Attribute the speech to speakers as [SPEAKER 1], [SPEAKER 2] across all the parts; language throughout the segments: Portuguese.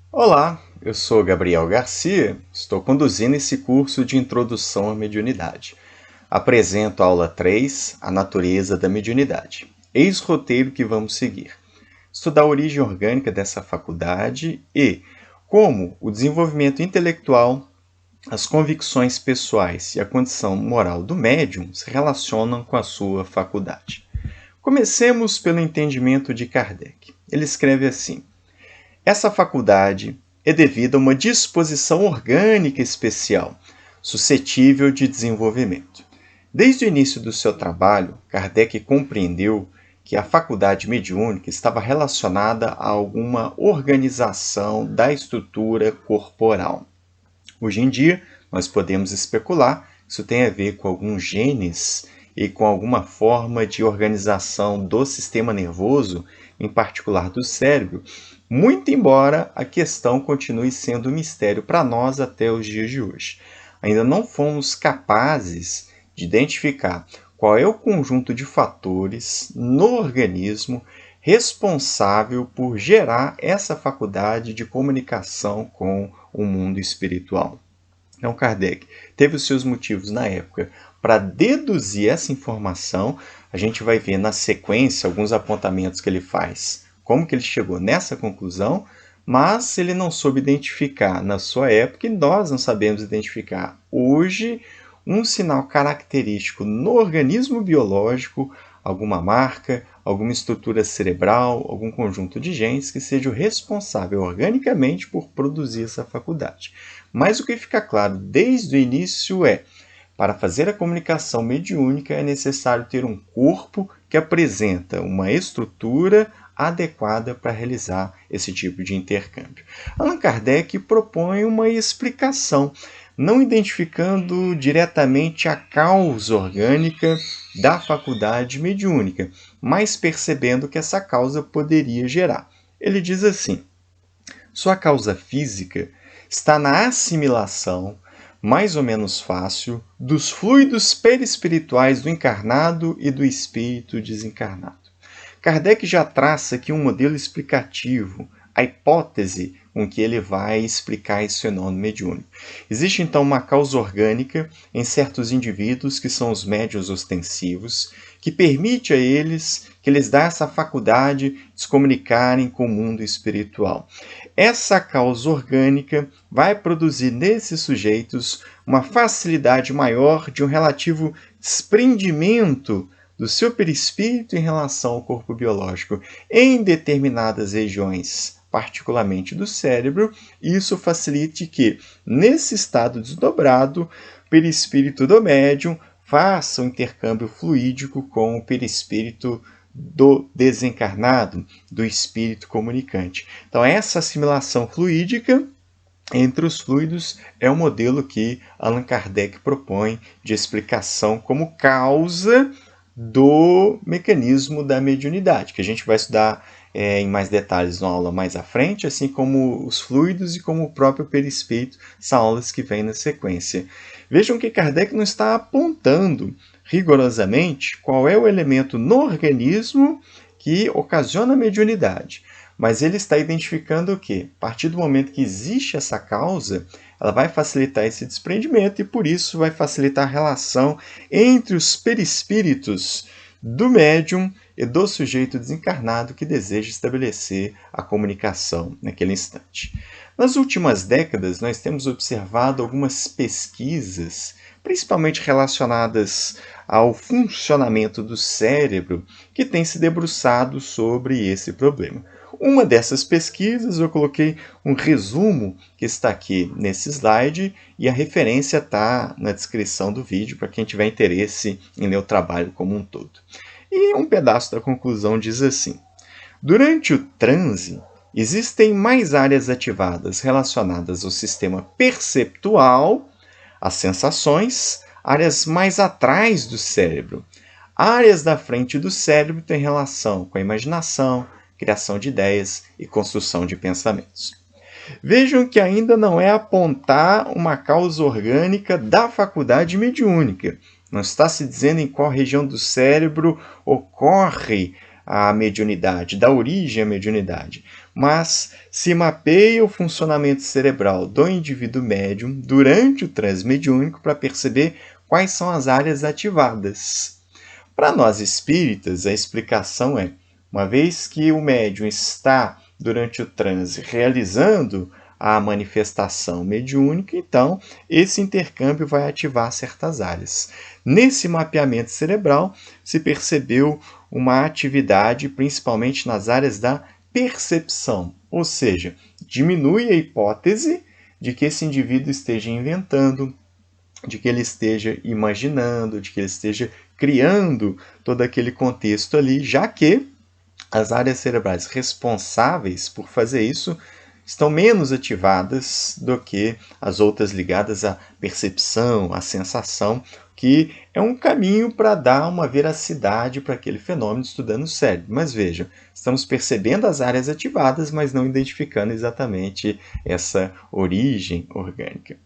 [SPEAKER 1] Olá, eu sou Gabriel Garcia, estou conduzindo esse curso de Introdução à Mediunidade. Apresento a aula 3, A Natureza da Mediunidade. Eis o roteiro que vamos seguir. Estudar a origem orgânica dessa faculdade e como o desenvolvimento intelectual, as convicções pessoais e a condição moral do médium se relacionam com a sua faculdade. Comecemos pelo entendimento de Kardec. Ele escreve assim: essa faculdade é devida a uma disposição orgânica especial, suscetível de desenvolvimento. Desde o início do seu trabalho, Kardec compreendeu que a faculdade mediúnica estava relacionada a alguma organização da estrutura corporal. Hoje em dia, nós podemos especular que isso tem a ver com alguns genes e com alguma forma de organização do sistema nervoso, em particular do cérebro, muito embora a questão continue sendo um mistério para nós até os dias de hoje. Ainda não fomos capazes de identificar qual é o conjunto de fatores no organismo responsável por gerar essa faculdade de comunicação com o mundo espiritual. Então, Kardec teve os seus motivos na época para deduzir essa informação. A gente vai ver na sequência alguns apontamentos que ele faz, como que ele chegou nessa conclusão, mas ele não soube identificar na sua época e nós não sabemos identificar hoje um sinal característico no organismo biológico, alguma marca, alguma estrutura cerebral, algum conjunto de genes que seja o responsável organicamente por produzir essa faculdade. Mas o que fica claro desde o início é: para fazer a comunicação mediúnica é necessário ter um corpo que apresenta uma estrutura adequada para realizar esse tipo de intercâmbio. Allan Kardec propõe uma explicação, não identificando diretamente a causa orgânica da faculdade mediúnica, mas percebendo que essa causa poderia gerar. Ele diz assim: sua causa física está na assimilação, mais ou menos fácil, dos fluidos perispirituais do encarnado e do espírito desencarnado. Kardec já traça aqui um modelo explicativo, a hipótese com que ele vai explicar esse fenômeno mediúnico. Existe então uma causa orgânica em certos indivíduos que são os médiuns ostensivos, que permite a eles, que lhes dá essa faculdade de se comunicarem com o mundo espiritual. Essa causa orgânica vai produzir nesses sujeitos uma facilidade maior de um relativo desprendimento do seu perispírito em relação ao corpo biológico em determinadas regiões, particularmente do cérebro. Isso facilite que, nesse estado desdobrado, o perispírito do médium faça um intercâmbio fluídico com o perispírito do desencarnado, do espírito comunicante. Então, essa assimilação fluídica entre os fluidos é o modelo que Allan Kardec propõe de explicação como causa do mecanismo da mediunidade, que a gente vai estudar em mais detalhes na aula mais à frente, assim como os fluidos e como o próprio perispírito, são aulas que vêm na sequência. Vejam que Kardec não está apontando rigorosamente qual é o elemento no organismo que ocasiona a mediunidade, mas ele está identificando o quê? A partir do momento que existe essa causa, ela vai facilitar esse desprendimento e, por isso, vai facilitar a relação entre os perispíritos do médium e do sujeito desencarnado que deseja estabelecer a comunicação naquele instante. Nas últimas décadas, nós temos observado algumas pesquisas, principalmente relacionadas ao funcionamento do cérebro, que têm se debruçado sobre esse problema. Uma dessas pesquisas, eu coloquei um resumo que está aqui nesse slide e a referência está na descrição do vídeo para quem tiver interesse em ler o trabalho como um todo. E um pedaço da conclusão diz assim: durante o transe, existem mais áreas ativadas relacionadas ao sistema perceptual, às sensações, áreas mais atrás do cérebro. Áreas da frente do cérebro têm relação com a imaginação, criação de ideias e construção de pensamentos. Vejam que ainda não é apontar uma causa orgânica da faculdade mediúnica. Não está se dizendo em qual região do cérebro ocorre a mediunidade, dá origem à mediunidade, mas se mapeia o funcionamento cerebral do indivíduo médium durante o transe mediúnico para perceber quais são as áreas ativadas. Para nós espíritas, a explicação é: uma vez que o médium está durante o transe realizando a manifestação mediúnica, então esse intercâmbio vai ativar certas áreas. Nesse mapeamento cerebral se percebeu uma atividade principalmente nas áreas da percepção, ou seja, diminui a hipótese de que esse indivíduo esteja inventando, de que ele esteja imaginando, de que ele esteja criando todo aquele contexto ali, já que as áreas cerebrais responsáveis por fazer isso estão menos ativadas do que as outras ligadas à percepção, à sensação, que é um caminho para dar uma veracidade para aquele fenômeno estudando o cérebro. Mas vejam, estamos percebendo as áreas ativadas, mas não identificando exatamente essa origem orgânica.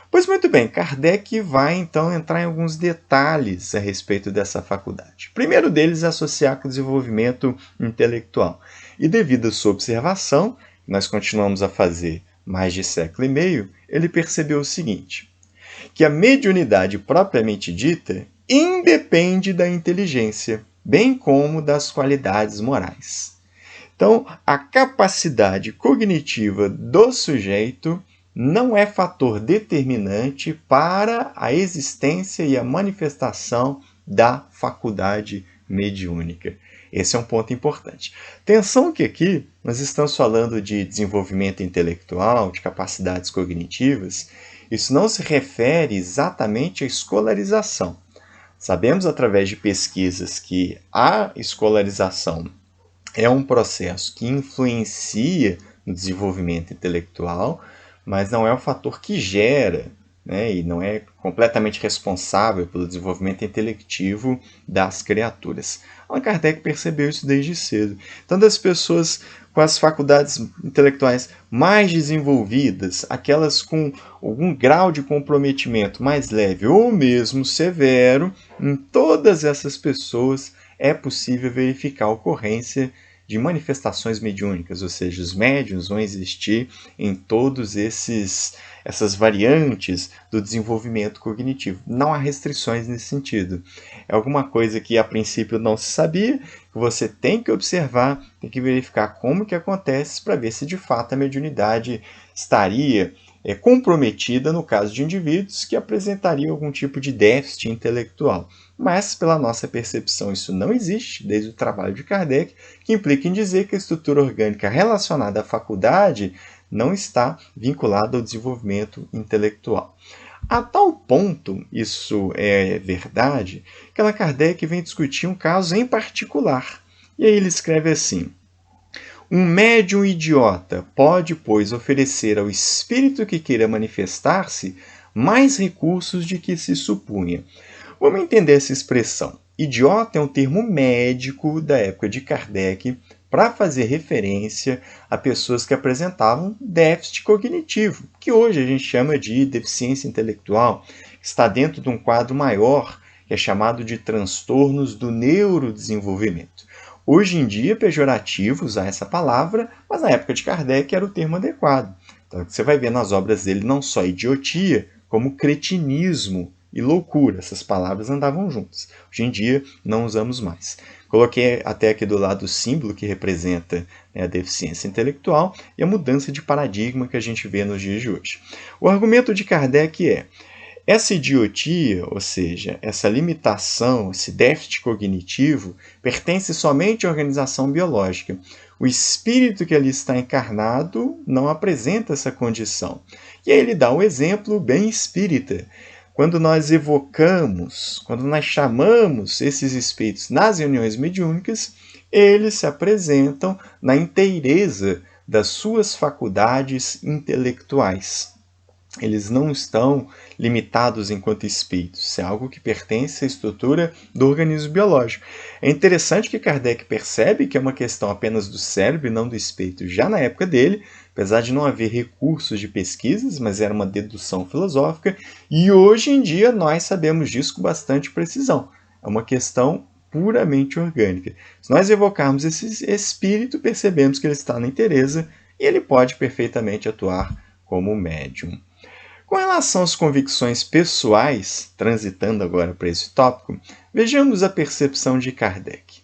[SPEAKER 1] Pois muito bem, Kardec vai então entrar em alguns detalhes a respeito dessa faculdade. O primeiro deles é associar com o desenvolvimento intelectual. E devido à sua observação, nós continuamos a fazer mais de século e meio, ele percebeu o seguinte: que a mediunidade propriamente dita independe da inteligência, bem como das qualidades morais. Então, a capacidade cognitiva do sujeito não é fator determinante para a existência e a manifestação da faculdade mediúnica. Esse é um ponto importante. Atenção que aqui nós estamos falando de desenvolvimento intelectual, de capacidades cognitivas. Isso não se refere exatamente à escolarização. Sabemos através de pesquisas que a escolarização é um processo que influencia no desenvolvimento intelectual, mas não é o fator que gera, né, e não é completamente responsável pelo desenvolvimento intelectivo das criaturas. Allan Kardec percebeu isso desde cedo. Então, das pessoas com as faculdades intelectuais mais desenvolvidas, aquelas com algum grau de comprometimento mais leve ou mesmo severo, em todas essas pessoas é possível verificar a ocorrência de manifestações mediúnicas, ou seja, os médiuns vão existir em todos essas variantes do desenvolvimento cognitivo. Não há restrições nesse sentido. É alguma coisa que a princípio não se sabia, que você tem que observar, tem que verificar como que acontece para ver se de fato a mediunidade estaria comprometida no caso de indivíduos que apresentariam algum tipo de déficit intelectual. Mas, pela nossa percepção, isso não existe, desde o trabalho de Kardec, que implica em dizer que a estrutura orgânica relacionada à faculdade não está vinculada ao desenvolvimento intelectual. A tal ponto, isso é verdade, que Allan Kardec vem discutir um caso em particular. E aí ele escreve assim: um médium idiota pode, pois, oferecer ao espírito que queira manifestar-se mais recursos de que se supunha. Vamos entender essa expressão. Idiota é um termo médico da época de Kardec para fazer referência a pessoas que apresentavam déficit cognitivo, que hoje a gente chama de deficiência intelectual, que está dentro de um quadro maior, que é chamado de transtornos do neurodesenvolvimento. Hoje em dia é pejorativo usar essa palavra, mas na época de Kardec era o termo adequado. Então você vai ver nas obras dele não só idiotia, como cretinismo e loucura. Essas palavras andavam juntas. Hoje em dia não usamos mais. Coloquei até aqui do lado o símbolo que representa, né, a deficiência intelectual e a mudança de paradigma que a gente vê nos dias de hoje. O argumento de Kardec é: essa idiotia, ou seja, essa limitação, esse déficit cognitivo, pertence somente à organização biológica. O espírito que ali está encarnado não apresenta essa condição. E aí ele dá um exemplo bem espírita. Quando nós evocamos, quando nós chamamos esses espíritos nas reuniões mediúnicas, eles se apresentam na inteireza das suas faculdades intelectuais. Eles não estão limitados enquanto espíritos. Isso é algo que pertence à estrutura do organismo biológico. É interessante que Kardec percebe que é uma questão apenas do cérebro e não do espírito. Já na época dele, apesar de não haver recursos de pesquisas, mas era uma dedução filosófica, e hoje em dia nós sabemos disso com bastante precisão. É uma questão puramente orgânica. Se nós evocarmos esse espírito, percebemos que ele está na inteireza e ele pode perfeitamente atuar como médium. Com relação às convicções pessoais, transitando agora para esse tópico, vejamos a percepção de Kardec.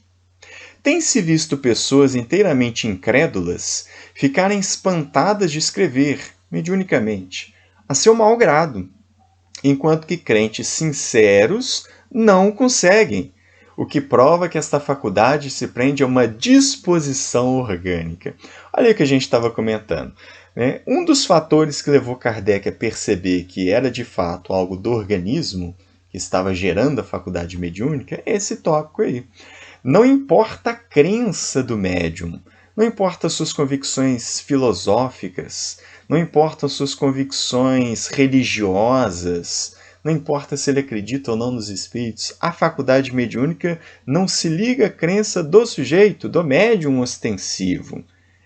[SPEAKER 1] Tem-se visto pessoas inteiramente incrédulas ficarem espantadas de escrever, mediunicamente, a seu mau grado, enquanto que crentes sinceros não conseguem, o que prova que esta faculdade se prende a uma disposição orgânica. Olha o que a gente estava comentando. Né? Um dos fatores que levou Kardec a perceber que era de fato algo do organismo que estava gerando a faculdade mediúnica é esse tópico aí. Não importa a crença do médium, não importa as suas convicções filosóficas, não importa as suas convicções religiosas, não importa se ele acredita ou não nos espíritos, a faculdade mediúnica não se liga à crença do sujeito, do médium ostensivo.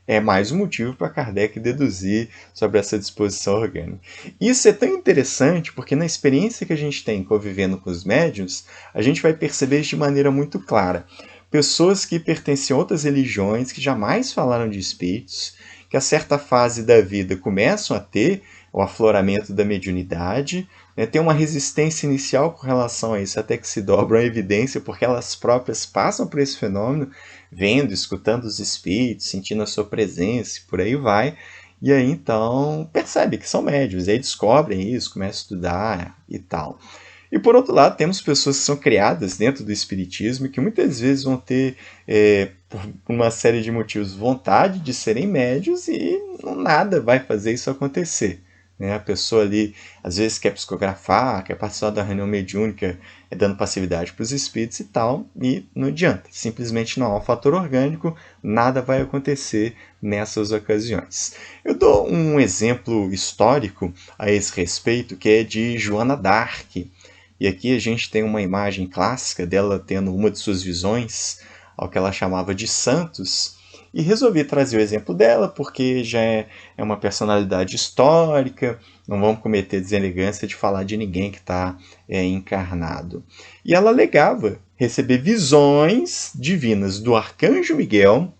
[SPEAKER 1] É mais um motivo para Kardec deduzir sobre essa disposição orgânica. Isso é tão interessante porque na experiência que a gente tem convivendo com os médiuns, a gente vai perceber isso de maneira muito clara. Pessoas que pertencem a outras religiões, que jamais falaram de espíritos, que a certa fase da vida começam a ter o afloramento da mediunidade, né, tem uma resistência inicial com relação a isso, até que se dobram a evidência, porque elas próprias passam por esse fenômeno, vendo, escutando os espíritos, sentindo a sua presença, e por aí vai, e aí então percebe que são médiuns, e aí descobrem isso, começam a estudar e tal. E por outro lado, temos pessoas que são criadas dentro do espiritismo e que muitas vezes vão ter, por uma série de motivos, vontade de serem médios e nada vai fazer isso acontecer. Né? A pessoa ali, às vezes, quer psicografar, quer participar da reunião mediúnica, dando passividade para os espíritos e tal, e não adianta. Simplesmente não há um fator orgânico, nada vai acontecer nessas ocasiões. Eu dou um exemplo histórico a esse respeito, que é de Joana d'Arc. E aqui a gente tem uma imagem clássica dela tendo uma de suas visões ao que ela chamava de santos. E resolvi trazer o exemplo dela porque já é uma personalidade histórica, não vamos cometer deselegância de falar de ninguém que está encarnado. E ela alegava receber visões divinas do Arcanjo Miguel,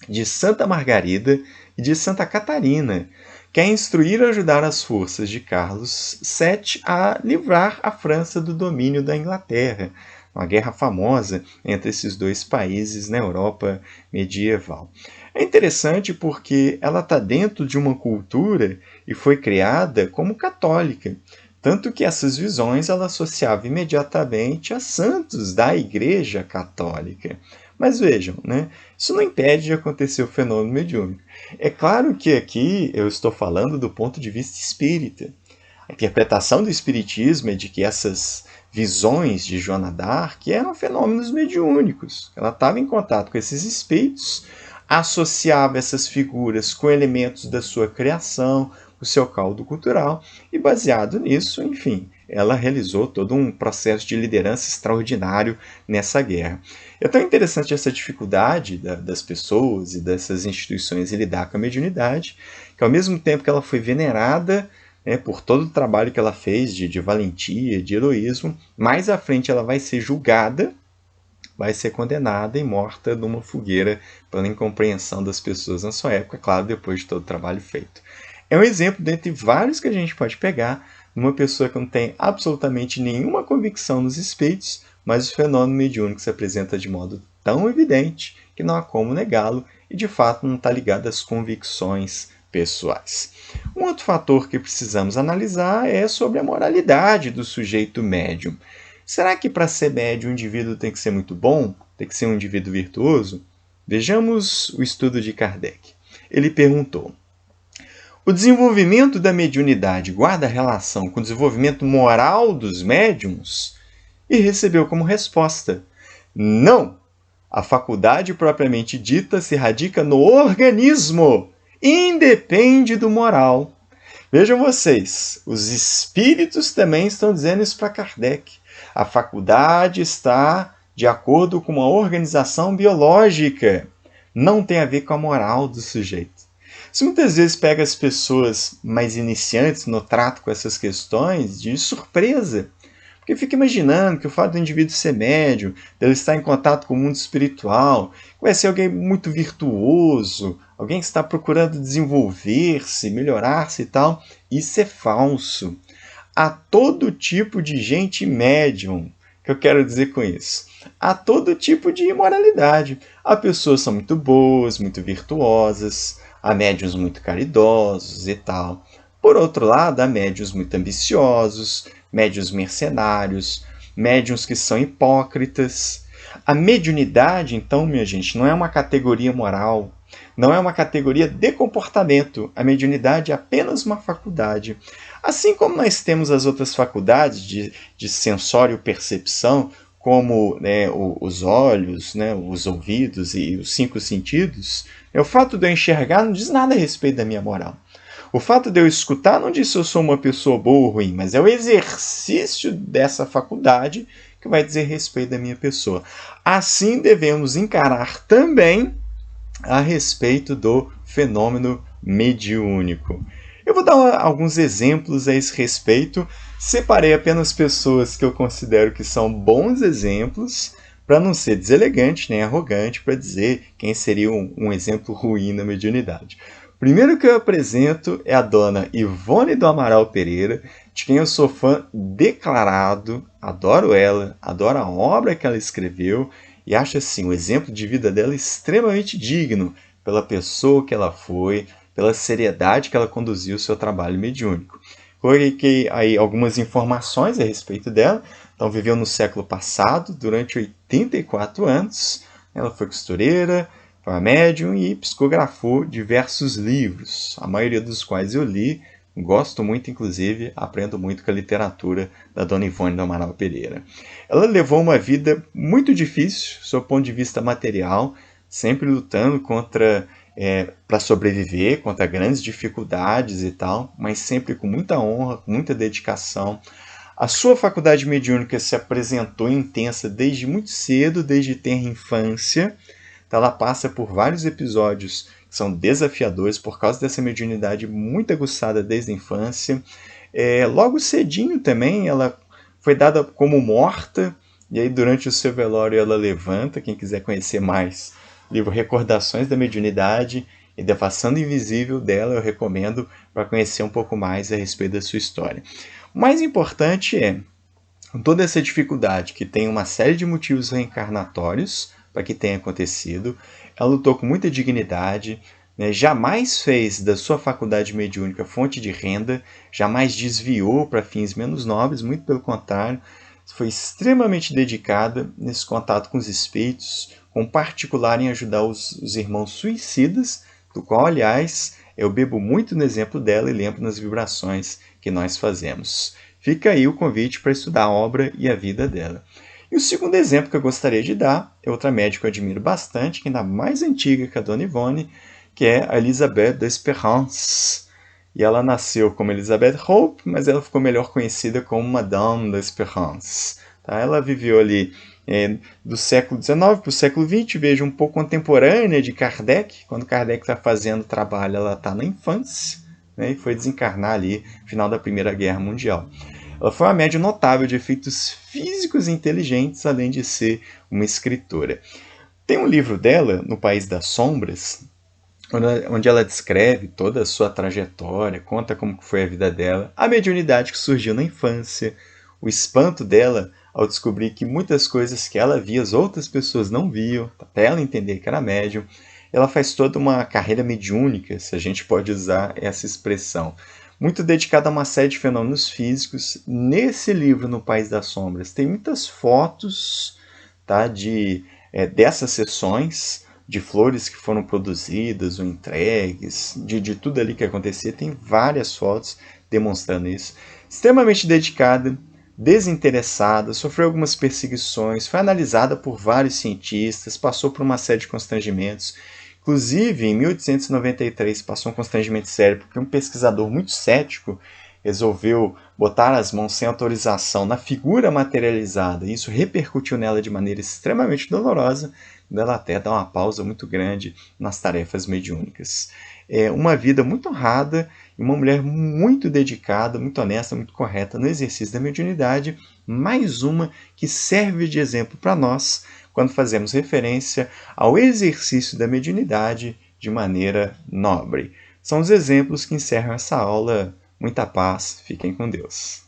[SPEAKER 1] de Santa Margarida e de Santa Catarina, que é instruir e ajudar as forças de Carlos VII a livrar a França do domínio da Inglaterra, uma guerra famosa entre esses dois países na Europa medieval. É interessante porque ela está dentro de uma cultura e foi criada como católica, tanto que essas visões ela associava imediatamente a santos da Igreja Católica. Mas vejam, né? Isso não impede de acontecer o fenômeno mediúnico. É claro que aqui eu estou falando do ponto de vista espírita. A interpretação do espiritismo é de que essas visões de Joana d'Arc eram fenômenos mediúnicos. Ela estava em contato com esses espíritos, associava essas figuras com elementos da sua criação, o seu caldo cultural, e baseado nisso, enfim, ela realizou todo um processo de liderança extraordinário nessa guerra. É tão interessante essa dificuldade das pessoas e dessas instituições em lidar com a mediunidade, que ao mesmo tempo que ela foi venerada, por todo o trabalho que ela fez de valentia, de heroísmo, mais à frente ela vai ser julgada, vai ser condenada e morta numa fogueira pela incompreensão das pessoas na sua época, claro, depois de todo o trabalho feito. É um exemplo dentre vários que a gente pode pegar de uma pessoa que não tem absolutamente nenhuma convicção nos espíritos, mas o fenômeno mediúnico se apresenta de modo tão evidente que não há como negá-lo e de fato não está ligado às convicções pessoais. Um outro fator que precisamos analisar é sobre a moralidade do sujeito médium. Será que para ser médium o indivíduo tem que ser muito bom? Tem que ser um indivíduo virtuoso? Vejamos o estudo de Kardec. Ele perguntou: o desenvolvimento da mediunidade guarda relação com o desenvolvimento moral dos médiums? E recebeu como resposta: não! A faculdade propriamente dita se radica no organismo, independe do moral. Vejam vocês, os espíritos também estão dizendo isso para Kardec. A faculdade está de acordo com uma organização biológica, não tem a ver com a moral do sujeito. Isso muitas vezes pega as pessoas mais iniciantes no trato com essas questões de surpresa, Porque eu fico imaginando que o fato do indivíduo ser médium, dele estar em contato com o mundo espiritual, vai ser alguém muito virtuoso, alguém que está procurando desenvolver-se, melhorar-se e tal. Isso é falso. Há todo tipo de gente médium. O que eu quero dizer com isso? Há todo tipo de imoralidade. Há pessoas que são muito boas, muito virtuosas, há médiuns muito caridosos e tal. Por outro lado, há médiuns muito ambiciosos, médiuns mercenários, médiuns que são hipócritas. A mediunidade, então, minha gente, não é uma categoria moral, não é uma categoria de comportamento. A mediunidade é apenas uma faculdade. Assim como nós temos as outras faculdades de sensório percepção, como os olhos, os ouvidos e os 5 sentidos, o fato de eu enxergar não diz nada a respeito da minha moral. O fato de eu escutar não diz se eu sou uma pessoa boa ou ruim, mas é o exercício dessa faculdade que vai dizer respeito da minha pessoa. Assim devemos encarar também a respeito do fenômeno mediúnico. Eu vou dar alguns exemplos a esse respeito. Separei apenas pessoas que eu considero que são bons exemplos, para não ser deselegante nem arrogante, para dizer quem seria um exemplo ruim na mediunidade. O primeiro que eu apresento é a dona Ivone do Amaral Pereira, de quem eu sou fã declarado, adoro ela, adoro a obra que ela escreveu e acho assim, o exemplo de vida dela extremamente digno pela pessoa que ela foi, pela seriedade que ela conduziu o seu trabalho mediúnico. Coloquei aí algumas informações a respeito dela. Então, viveu no século passado, durante 84 anos. Ela foi costureira, foi uma médium e psicografou diversos livros, a maioria dos quais eu li. Gosto muito, inclusive, aprendo muito com a literatura da dona Ivone do Amaral Pereira. Ela levou uma vida muito difícil, do seu ponto de vista material, sempre lutando para sobreviver, contra grandes dificuldades e tal, mas sempre com muita honra, com muita dedicação. A sua faculdade mediúnica se apresentou intensa desde muito cedo, desde tenra infância. Então ela passa por vários episódios que são desafiadores por causa dessa mediunidade muito aguçada desde a infância. Logo cedinho também ela foi dada como morta, e aí durante o seu velório ela levanta. Quem quiser conhecer mais, livro Recordações da Mediunidade e Devassando Invisível dela, eu recomendo para conhecer um pouco mais a respeito da sua história. O mais importante é, com toda essa dificuldade, que tem uma série de motivos reencarnatórios para que tenha acontecido, ela lutou com muita dignidade, jamais fez da sua faculdade mediúnica fonte de renda, jamais desviou para fins menos nobres, muito pelo contrário, foi extremamente dedicada nesse contato com os espíritos, com particular em ajudar os irmãos suicidas, do qual, aliás, eu bebo muito no exemplo dela e lembro nas vibrações que nós fazemos. Fica aí o convite para estudar a obra e a vida dela. E o segundo exemplo que eu gostaria de dar é outra médica que eu admiro bastante, que é ainda mais antiga que a dona Ivone, que é a Elisabeth d'Espérance. E ela nasceu como Elizabeth Hope, mas ela ficou melhor conhecida como Madame d'Espérance. Tá? Ela viveu ali do século XIX para o século XX, veja, um pouco contemporânea de Kardec. Quando Kardec está fazendo o trabalho, ela está na infância, e foi desencarnar ali no final da Primeira Guerra Mundial. Ela foi uma médium notável de efeitos físicos inteligentes, além de ser uma escritora. Tem um livro dela, No País das Sombras, onde ela descreve toda a sua trajetória, conta como foi a vida dela, a mediunidade que surgiu na infância, o espanto dela ao descobrir que muitas coisas que ela via, as outras pessoas não viam, até ela entender que era médium. Ela faz toda uma carreira mediúnica, se a gente pode usar essa expressão, muito dedicada a uma série de fenômenos físicos. Nesse livro, No País das Sombras, tem muitas fotos, tá, dessas sessões, de flores que foram produzidas ou entregues, de tudo ali que acontecia. Tem várias fotos demonstrando isso. Extremamente dedicada, desinteressada, sofreu algumas perseguições, foi analisada por vários cientistas, passou por uma série de constrangimentos. Inclusive, em 1893, passou um constrangimento sério porque um pesquisador muito cético resolveu botar as mãos sem autorização na figura materializada. Isso repercutiu nela de maneira extremamente dolorosa, ela até dá uma pausa muito grande nas tarefas mediúnicas. É uma vida muito honrada e uma mulher muito dedicada, muito honesta, muito correta no exercício da mediunidade, mais uma que serve de exemplo para nós quando fazemos referência ao exercício da mediunidade de maneira nobre. São os exemplos que encerram essa aula. Muita paz, fiquem com Deus.